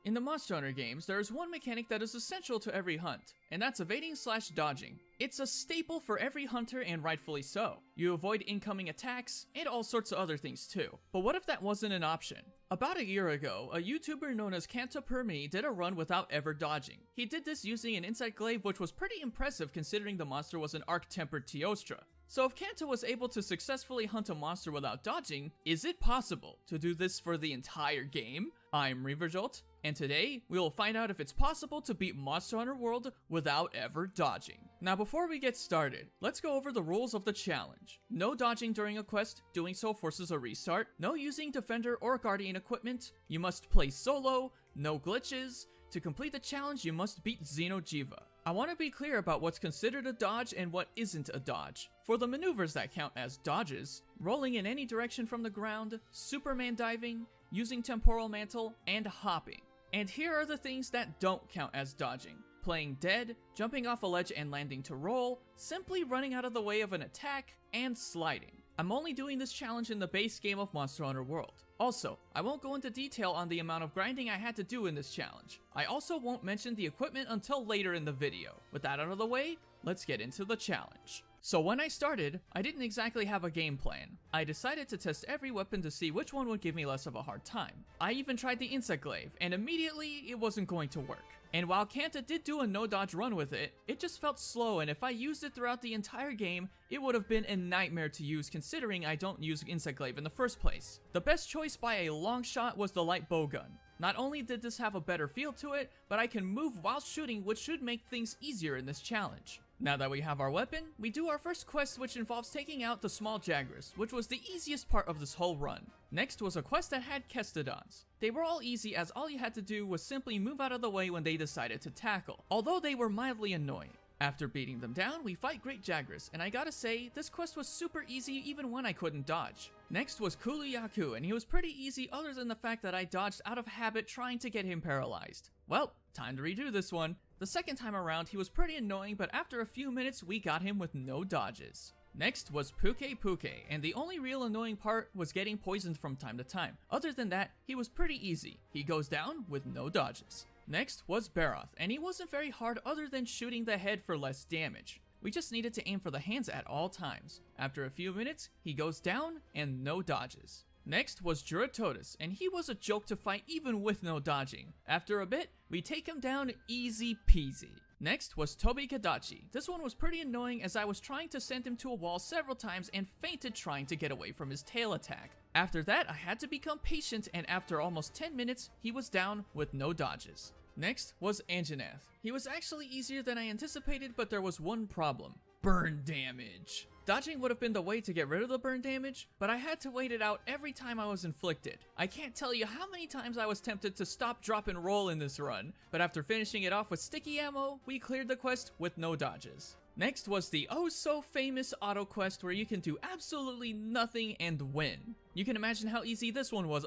In the Monster Hunter games, there is one mechanic that is essential to every hunt, and that's evading/dodging. It's a staple for every hunter, and rightfully so. You avoid incoming attacks, and all sorts of other things too. But what if that wasn't an option? About a year ago, a YouTuber known as CantaPerMe did a run without ever dodging. He did this using an inside glaive, which was pretty impressive considering the monster was an Arch-Tempered Teostra. So if Kanta was able to successfully hunt a monster without dodging, is it possible to do this for the entire game? I'm Reaverjolt, and today we will find out if it's possible to beat Monster Hunter World without ever dodging. Now before we get started, let's go over the rules of the challenge. No dodging during a quest, doing so forces a restart. No using Defender or Guardian equipment. You must play solo. No glitches. To complete the challenge, you must beat Xeno Jiiva. I want to be clear about what's considered a dodge and what isn't a dodge. For the maneuvers that count as dodges, rolling in any direction from the ground, Superman diving, using temporal mantle, and hopping. And here are the things that don't count as dodging. Playing dead, jumping off a ledge and landing to roll, simply running out of the way of an attack, and sliding. I'm only doing this challenge in the base game of Monster Hunter World. Also, I won't go into detail on the amount of grinding I had to do in this challenge. I also won't mention the equipment until later in the video. With that out of the way, let's get into the challenge. So when I started, I didn't exactly have a game plan. I decided to test every weapon to see which one would give me less of a hard time. I even tried the insect glaive, and immediately it wasn't going to work. And while Kanta did do a no-dodge run with it, it just felt slow, and if I used it throughout the entire game, it would have been a nightmare to use considering I don't use insect glaive in the first place. The best choice by a long shot was the light bowgun. Not only did this have a better feel to it, but I can move while shooting, which should make things easier in this challenge. Now that we have our weapon, we do our first quest, which involves taking out the small Jaggers, which was the easiest part of this whole run. Next was a quest that had Kestodons. They were all easy as all you had to do was simply move out of the way when they decided to tackle, although they were mildly annoying. After beating them down, we fight Great Jaggers, and I gotta say, this quest was super easy even when I couldn't dodge. Next was Kuluyaku, and he was pretty easy other than the fact that I dodged out of habit trying to get him paralyzed. Well, time to redo this one. The second time around, he was pretty annoying, but after a few minutes, we got him with no dodges. Next was Puke, and the only real annoying part was getting poisoned from time to time. Other than that, he was pretty easy. He goes down with no dodges. Next was Bharath, and he wasn't very hard other than shooting the head for less damage. We just needed to aim for the hands at all times. After a few minutes, he goes down and no dodges. Next was Juratotus, and he was a joke to fight even with no dodging. After a bit, we take him down easy peasy. Next was Toby Adachi. This one was pretty annoying as I was trying to send him to a wall several times and fainted trying to get away from his tail attack. After that, I had to become patient, and after almost 10 minutes, he was down with no dodges. Next was Anjanath. He was actually easier than I anticipated, but there was one problem. Burn damage. Dodging would have been the way to get rid of the burn damage, but I had to wait it out every time I was inflicted. I can't tell you how many times I was tempted to stop, drop, and roll in this run, but after finishing it off with sticky ammo, we cleared the quest with no dodges. Next was the oh-so-famous auto quest where you can do absolutely nothing and win. You can imagine how easy this one was.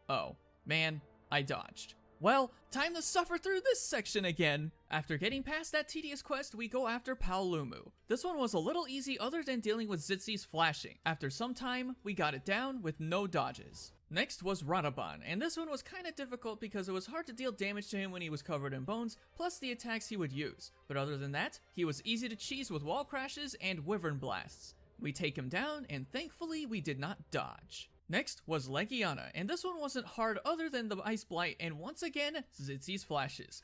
Oh, man, I dodged. Well, time to suffer through this section again. After getting past that tedious quest, we go after Paolumu. This one was a little easy other than dealing with Zitzi's flashing. After some time, we got it down with no dodges. Next was Rataban, and this one was kinda difficult because it was hard to deal damage to him when he was covered in bones, plus the attacks he would use. But other than that, he was easy to cheese with wall crashes and wyvern blasts. We take him down, and thankfully we did not dodge. Next was Legiana, and this one wasn't hard other than the Ice Blight, and once again, Zitzi's flashes.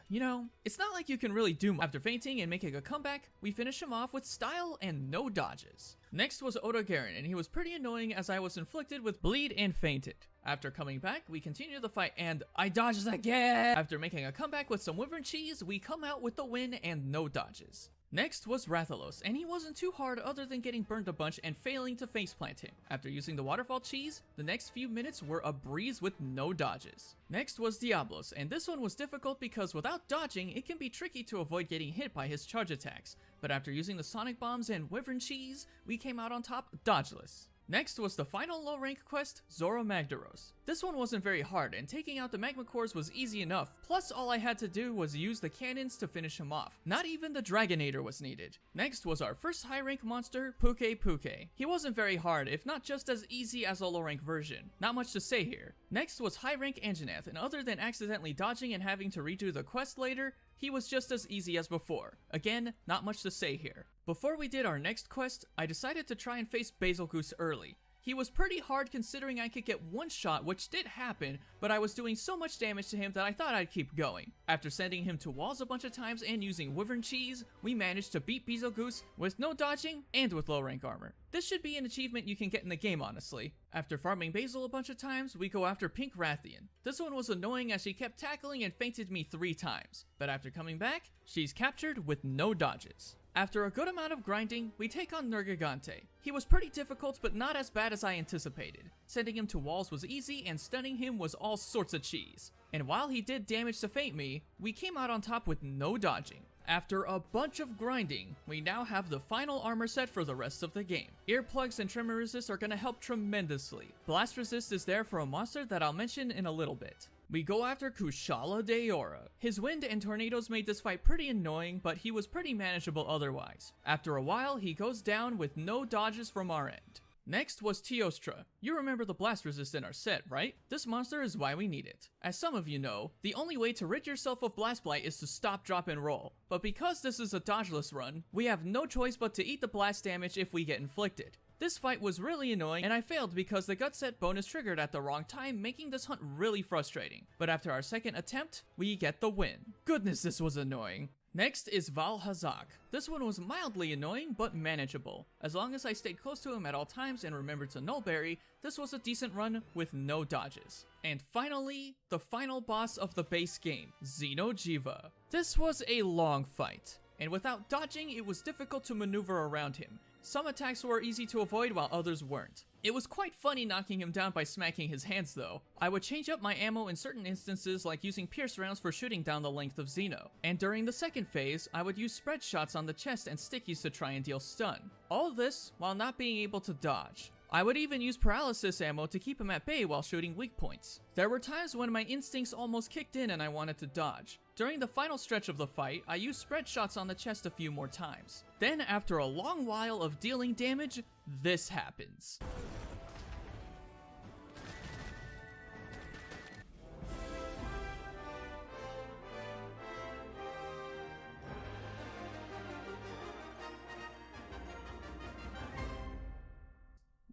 You know, it's not like you can really do much. After fainting and making a comeback, we finish him off with style and no dodges. Next was Oda Garen, and he was pretty annoying as I was inflicted with bleed and fainted. After coming back, we continue the fight, and I dodged again! After making a comeback with some wyvern cheese, we come out with the win and no dodges. Next was Rathalos, and he wasn't too hard other than getting burned a bunch and failing to faceplant him. After using the waterfall cheese, the next few minutes were a breeze with no dodges. Next was Diablos, and this one was difficult because without dodging, it can be tricky to avoid getting hit by his charge attacks. But after using the sonic bombs and wyvern cheese, we came out on top dodgeless. Next was the final low rank quest, Zorro Magdaros. This one wasn't very hard, and taking out the magma cores was easy enough, plus all I had to do was use the cannons to finish him off. Not even the Dragonator was needed. Next was our first high rank monster, Puke. He wasn't very hard, if not just as easy as a low rank version. Not much to say here. Next was high rank Anjanath, and other than accidentally dodging and having to redo the quest later, he was just as easy as before. Again, not much to say here. Before we did our next quest, I decided to try and face Basilgoose early. He was pretty hard considering I could get one shot, which did happen, but I was doing so much damage to him that I thought I'd keep going. After sending him to walls a bunch of times and using Wyvern Cheese, we managed to beat Basilgoose with no dodging and with low rank armor. This should be an achievement you can get in the game, honestly. After farming Basil a bunch of times, we go after Pink Ratheon. This one was annoying as she kept tackling and fainted me 3 times, but after coming back, she's captured with no dodges. After a good amount of grinding, we take on Nergigante. He was pretty difficult, but not as bad as I anticipated. Sending him to walls was easy, and stunning him was all sorts of cheese. And while he did damage to faint me, we came out on top with no dodging. After a bunch of grinding, we now have the final armor set for the rest of the game. Earplugs and tremor resist are gonna help tremendously. Blast resist is there for a monster that I'll mention in a little bit. We go after Kushala Daora. His wind and tornadoes made this fight pretty annoying, but he was pretty manageable otherwise. After a while, he goes down with no dodges from our end. Next was Teostra. You remember the blast resist in our set, right? This monster is why we need it. As some of you know, the only way to rid yourself of Blast Blight is to stop, drop, and roll. But because this is a dodgeless run, we have no choice but to eat the blast damage if we get inflicted. This fight was really annoying, and I failed because the gut set bonus triggered at the wrong time, making this hunt really frustrating. But after our second attempt, we get the win. Goodness, this was annoying. Next is Valhazak. This one was mildly annoying, but manageable. As long as I stayed close to him at all times and remembered to nullberry, this was a decent run with no dodges. And finally, the final boss of the base game, Xeno Jiiva. This was a long fight, and without dodging, it was difficult to maneuver around him. Some attacks were easy to avoid while others weren't. It was quite funny knocking him down by smacking his hands though. I would change up my ammo in certain instances, like using pierce rounds for shooting down the length of Xeno. And during the second phase, I would use spread shots on the chest and stickies to try and deal stun. All of this while not being able to dodge. I would even use paralysis ammo to keep him at bay while shooting weak points. There were times when my instincts almost kicked in and I wanted to dodge. During the final stretch of the fight, I used spread shots on the chest a few more times. Then, after a long while of dealing damage, this happens.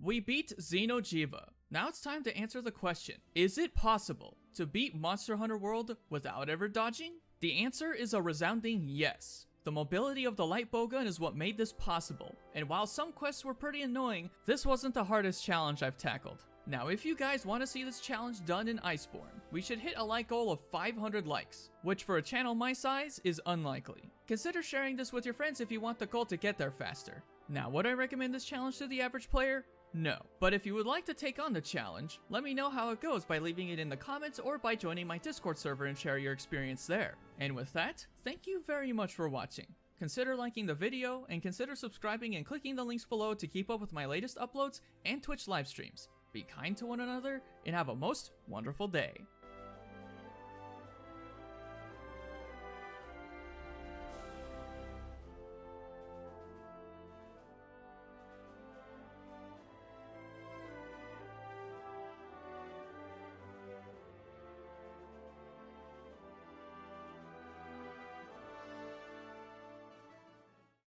We beat Zeno Jeeva. Now it's time to answer the question, is it possible to beat Monster Hunter World without ever dodging? The answer is a resounding yes. The mobility of the light bowgun is what made this possible, and while some quests were pretty annoying, this wasn't the hardest challenge I've tackled. Now if you guys want to see this challenge done in Iceborne, we should hit a like goal of 500 likes, which for a channel my size is unlikely. Consider sharing this with your friends if you want the goal to get there faster. Now would I recommend this challenge to the average player? No. But if you would like to take on the challenge, let me know how it goes by leaving it in the comments or by joining my Discord server and share your experience there. And with that, thank you very much for watching. Consider liking the video and consider subscribing and clicking the links below to keep up with my latest uploads and Twitch live streams. Be kind to one another and have a most wonderful day.